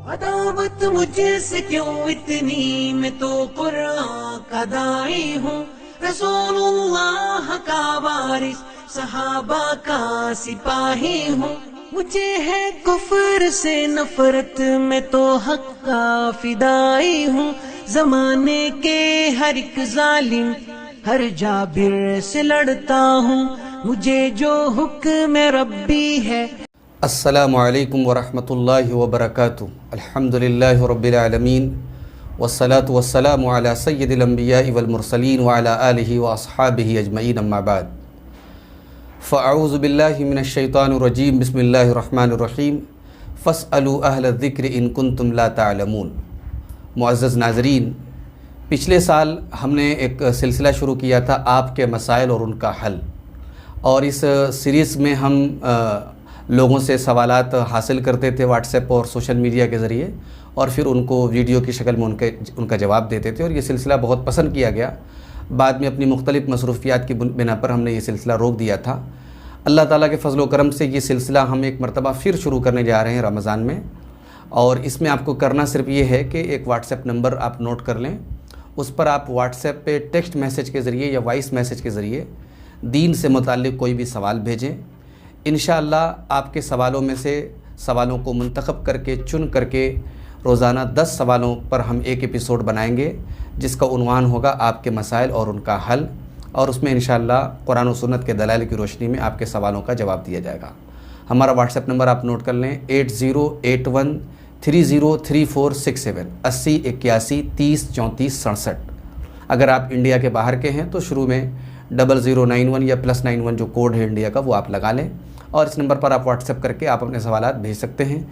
عداوت مجھ سے کیوں اتنی، میں تو قرآن کا داعی ہوں، رسول اللہ کا وارث، صحابہ کا سپاہی ہوں، مجھے ہے کفر سے نفرت، میں تو حق کا فدائی ہوں، زمانے کے ہر ایک ظالم ہر جابر سے لڑتا ہوں، مجھے جو حکم ربی ہے۔ السلام علیکم ورحمۃ اللہ وبرکاتہ۔ الحمدللہ رب العالمین، والصلاة والسلام علی سید الانبیاء والمرسلین وعلی آلہ واصحابہ اجمعین، اما بعد، فاعوذ باللہ من الشیطان الرجیم، بسم اللہ الرحمن الرحیم، فاسألوا اہل الذکر ان کنتم لا تعلمون۔ معزز ناظرین، پچھلے سال ہم نے ایک سلسلہ شروع کیا تھا آپ کے مسائل اور ان کا حل، اور اس سیریز میں ہم لوگوں سے سوالات حاصل کرتے تھے واٹس ایپ اور سوشل میڈیا کے ذریعے، اور پھر ان کو ویڈیو کی شکل میں ان کا جواب دیتے تھے، اور یہ سلسلہ بہت پسند کیا گیا۔ بعد میں اپنی مختلف مصروفیات کی بنا پر ہم نے یہ سلسلہ روک دیا تھا۔ اللہ تعالیٰ کے فضل و کرم سے یہ سلسلہ ہم ایک مرتبہ پھر شروع کرنے جا رہے ہیں رمضان میں، اور اس میں آپ کو کرنا صرف یہ ہے کہ ایک واٹس ایپ نمبر آپ نوٹ کر لیں، اس پر آپ واٹس ایپ پہ ٹیکسٹ میسیج کے ذریعے یا وائس میسیج کے ذریعے دین سے متعلق کوئی بھی سوال بھیجیں۔ انشاءاللہ آپ کے سوالوں میں سے سوالوں کو منتخب کر کے چن کر کے روزانہ 10 سوالوں پر ہم ایک ایپیسوڈ بنائیں گے، جس کا عنوان ہوگا آپ کے مسائل اور ان کا حل، اور اس میں انشاءاللہ قرآن و سنت کے دلائل کی روشنی میں آپ کے سوالوں کا جواب دیا جائے گا۔ ہمارا واٹس ایپ نمبر آپ نوٹ کر لیں، 8081303467، 8081 30 34 67۔ اگر آپ انڈیا کے باہر کے ہیں تو شروع میں 0091 یا +91 جو کوڈ ہے انڈیا کا، وہ آپ لگا لیں، اور اس نمبر پر آپ واٹس ایپ کر کے آپ اپنے سوالات بھیج سکتے ہیں۔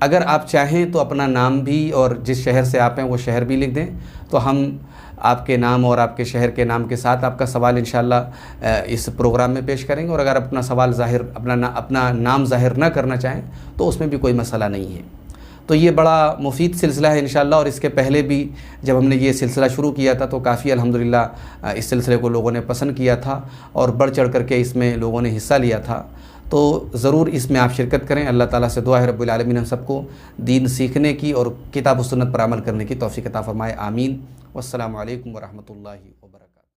اگر آپ چاہیں تو اپنا نام بھی اور جس شہر سے آپ ہیں وہ شہر بھی لکھ دیں، تو ہم آپ کے نام اور آپ کے شہر کے نام کے ساتھ آپ کا سوال انشاءاللہ اس پروگرام میں پیش کریں گے، اور اگر اپنا سوال اپنا نام ظاہر نہ کرنا چاہیں تو اس میں بھی کوئی مسئلہ نہیں ہے۔ تو یہ بڑا مفید سلسلہ ہے انشاءاللہ، اور اس کے پہلے بھی جب ہم نے یہ سلسلہ شروع کیا تھا تو کافی الحمدللہ اس سلسلے کو لوگوں نے پسند کیا تھا، اور بڑھ چڑھ کر کے اس میں لوگوں نے حصہ لیا تھا۔ تو ضرور اس میں آپ شرکت کریں۔ اللہ تعالیٰ سے دعا ہے رب العالمین ہم سب کو دین سیکھنے کی اور کتاب و سنت پر عمل کرنے کی توفیق عطا فرمائے، آمین۔ والسلام علیکم ورحمۃ اللہ وبرکاتہ۔